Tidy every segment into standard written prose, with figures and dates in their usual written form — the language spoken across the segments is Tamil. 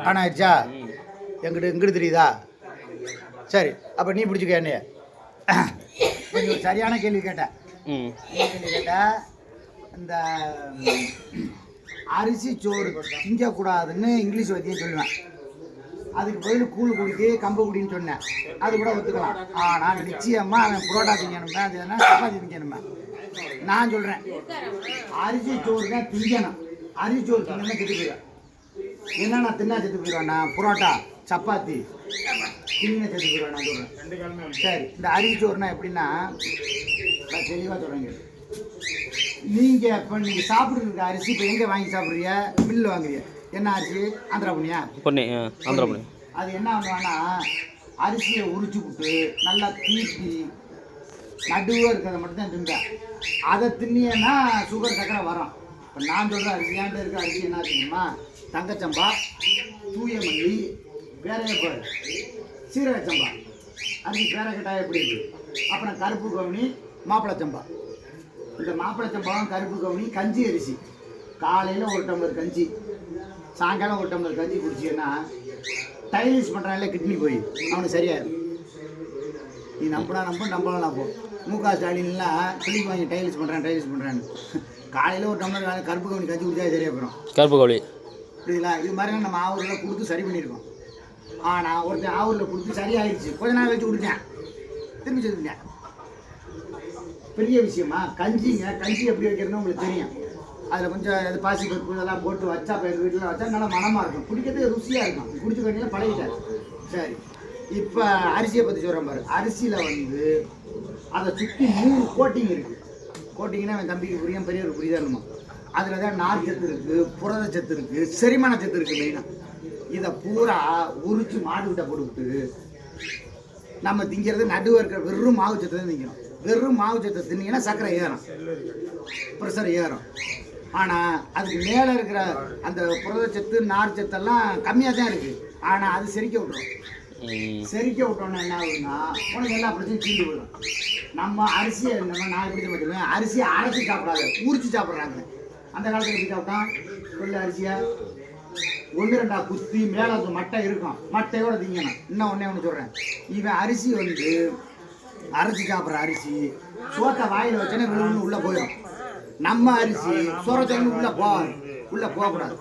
ஆன் ஆயிடுச்சா? எங்கிட்ட தெரியுதா? சரி, அப்போ நீ பிடிச்சிக்க என்னைய. கொஞ்சம் சரியான கேள்வி கேட்டேன். கேள்வி கேட்டேன். இந்த அரிசி சோறு திங்கக்கூடாதுன்னு இங்கிலீஷ் வைத்தியம் சொல்லுவேன். அதுக்கு பதில் கூழ் குடிக்கு கம்பு குடின்னு சொன்னேன். அது கூட ஒத்துக்கலாம். ஆனால் நிச்சயமாக அவன் புரோட்டா திங்கணுமே, அது என்ன சப்பாத்தி திங்கணுமே. நான் சொல்கிறேன், அரிசி சோறு தான் திங்கணும். அரிசி சோறு திங்கன்னா செத்து போயிடுவேன். என்னென்ன தின்னா செத்து போயிடுவேன்? நான் புரோட்டா சப்பாத்தி தின்னு செத்து போயிடுவேன். நான் சொல்கிறேன். சரி, இந்த அரிசி சோறுனா எப்படின்னா நான் தெளிவாக சொல்கிறேங்க. நீங்கள் இப்போ நீங்கள் சாப்பிட்ருக்க அரிசி இப்போ எங்கே வாங்கி சாப்பிட்றீங்க? மில்லில் வாங்குறீங்க. என்ன அரிசி? ஆந்திரா புனியா? ஆந்திரா புனி. அது என்ன பண்ணுவாங்கன்னா அரிசியை உரிச்சு விட்டு நல்லா தீட்டி நடுவாக இருக்கிறத மட்டும் தான் தின்பேன். அதை தின்னியன்னா சுகர் சக்கரை வரும். இப்போ நான் சொல்கிற அரிசி ஏன்ட்டு இருக்க அரிசி என்ன தெரியுமா? தங்கச்சம்பா, தூயமல்லி, வேறையப்பாடு, சீரகச்சம்பா அரிசி பேரை கட்டாயம் எப்படி இருக்குது. அப்புறம் கருப்பு கவுனி, மாப்பிளச்சம்பா. இந்த மாப்பிளச்சம்பாவும் கருப்பு கவுனி கஞ்சி அரிசி. காலையில் ஒரு டம்ளர் கஞ்சி, சாயங்காலம் ஒரு டம்ளர் கஞ்சி குடிச்சின்னா டைலிஷ் பண்ணுறான்ல கிட்னி போய் அவனுக்கு சரியாயிடும். நீ நம்பலாம் நம்போ. முக ஸ்டாலின்லாம் கிளிக்கு வாங்கி டைலிஷ் பண்ணுறான்னு காலையில் ஒரு டம்ளர் கருப்பு கவுனி கஞ்சி குடிச்சா சரியாக போயிடும். கருப்பு கவுனி புரியுதுங்களா? இது மாதிரிலாம் நம்ம ஆவூரில் கொடுத்து சரி பண்ணியிருக்கோம். ஆனால் ஒருத்தன் ஆவூரில் கொடுத்து சரியாயிடுச்சு, கொஞ்ச நாள் வச்சு குடித்தேன், திரும்பி செத்துட்டேன். பெரிய விஷயமா? கஞ்சி எப்படி வைக்கிறதுன்னு உங்களுக்கு தெரியும். அதில் கொஞ்சம் இது பாசி பருப்பு இதெல்லாம் போட்டு வச்சா, இப்போ எங்கள் வீட்டில் வச்சா நல்லா மனமாக இருக்கும், குடிக்கிறதுக்கு ருசியாக இருக்கும். குடிச்சு கண்டியில் பழகிட்டார். சரி, இப்போ அரிசியை பற்றி சொல்கிறேன் பாரு. அரிசியில் அதை சுற்றி 3 கோட்டிங் இருக்குது. கோட்டிங்னா என் தம்பிக்கு புரியும், பெரியவர் புரியுதா இருக்குமா? அதில் தான் நார் சத்து இருக்குது, புரத சத்து இருக்குது, செரிமான சத்து இருக்குது. மெயினாக இதை பூரா உரிச்சு மாடுகிட்ட போட்டுவிட்டு நம்ம திங்கிறது நடுவாக இருக்கிற வெறும் மாவு சத்து தான் திங்கிறோம். வெறும் மாவு சத்தை தின்னீங்கன்னா சர்க்கரை ஏறும், ப்ரெஷர் ஏறும். ஆனால் அதுக்கு மேலே இருக்கிற அந்த புரதச்சத்து நார் சத்தெல்லாம் கம்மியாக தான் இருக்குது. ஆனால் அது செரிக்க விட்டுரும். செரிக்க விட்டோன்னா என்ன ஆகுதுன்னா உனக்கு எல்லா பிரச்சனையும் தீர்ந்து போயிடும். நம்ம அரிசியை நான் எப்படி சொல்லுவேன், அரிசியை அரைச்சி சாப்பிடாது, உரிச்சு சாப்பிட்றாங்க. அந்த காலத்தில் எப்படி சாப்பிட்டான்? வெள்ளை அரிசியை 1-2 குத்தி மேலே மட்டை இருக்கும், மட்டையோட திங்கணும். இன்னும் ஒன்று சொல்கிறேன், இவன் அரிசி அரைச்சி சாப்பிட்ற அரிசி சோத்தை வாயில் வச்சோன்னே விழுந்து உள்ளே போயிடும். நம்ம அரிசி சோறச்சோன்னு உள்ளே போகக்கூடாது.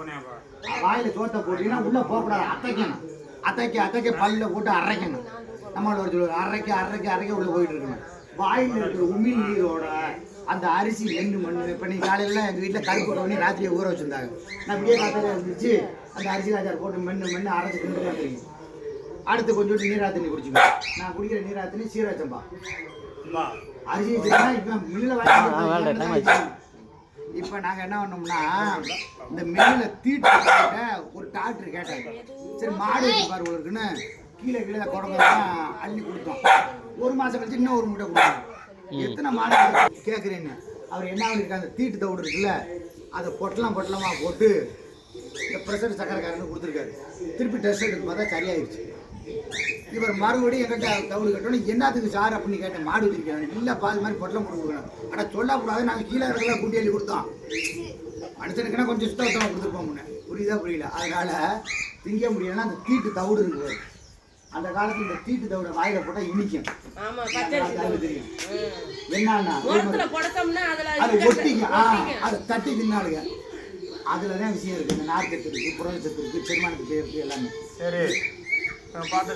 வாயில் சோத்தை போட்டீங்கன்னா உள்ளே போகக்கூடாது, அத்தைக்கணும். அத்தைக்க பல்லில் போட்டு அரைக்கணும். நம்மளோட சொல்லுவாங்க, அரைக்க உள்ளே போயிட்டு இருக்கணும். வாயில் இருக்கிற உமிழ் நீரோட அந்த அரிசி மண். இப்போ நீங்கள் காலையில் எங்கள் வீட்டில் கருப்பு கவுனி ராத்திரியை ஊற வச்சுருந்தாங்க. நான் விடிய காலையில் இருந்துச்சு அந்த அரிசி காய்ச்சார் போட்டு மண் அரைச்சி கொண்டு வந்துருக்கீங்க. அடுத்து கொஞ்சம் நீராத்தண்ணி குடிச்சுக்கணும். நான் குடிக்கிற நீராத்தண்ணி சீரகச்சம்பா அரிசி வச்சுருந்தா இப்போ மில்லில் வாங்கி. இப்போ நாங்கள் என்ன பண்ணோம்னா இந்த மில்லில் தீட்டு ஒரு டாக்டர் கேட்டாங்க, சரி மாடு வச்சு பாரு இருக்குன்னு கீழே குடம்பெல்லாம் அள்ளி கொடுத்தோம். 1 மாதம் கழிச்சு இன்னும் ஒரு மூட்டை கொடுத்தோம். எத்தனை மாடு கேட்குறேன்னு அவர் என்ன பண்ணியிருக்காங்க, அந்த தீட்டு தவிடு இருக்குல்ல அதை பொட்டலமாக போட்டு இந்த ப்ரெஷர் சக்கரைக்காரன்னு கொடுத்துருக்காரு. திருப்பி டெஸ்ட் எடுத்து பார்த்தா சரியாயிடுச்சு. இவர் மறுபடியும் என்கிட்ட தவிடு கட்டணும். என்னத்துக்கு சார் அப்படின்னு கேட்டேன். மாடு வச்சிருக்காங்க. இல்லை பாதி மாதிரி பொட்டலம் கொடுக்கணும். ஆனால் சொல்லக்கூடாது, நாங்கள் கீழே இருக்கிறதா கூட்டி அள்ளி கொடுத்தோம். மனுஷனுக்குன்னா கொஞ்சம் சுத்தமாக கொடுத்துருப்போம் முன்னே. புரியல. அதனால் திங்க முடியலன்னா அந்த தீட்டு தவிடு இருக்குது. அந்த காலத்தில் இந்த தீட்டு தவிட வாயில போட்டால் இனிக்கும். தெரியும் என்னன்னா அது ஒட்டிங்க, அதை தட்டி தின்னாளுங்க. அதில் தான் விஷயம் இருக்குது. இந்த நார்ச்சத்து இருக்குது, புரதச்சத்து இருக்குது, செரிமானத்துக்கு இருக்குது, எல்லாமே. சரி பார்த்து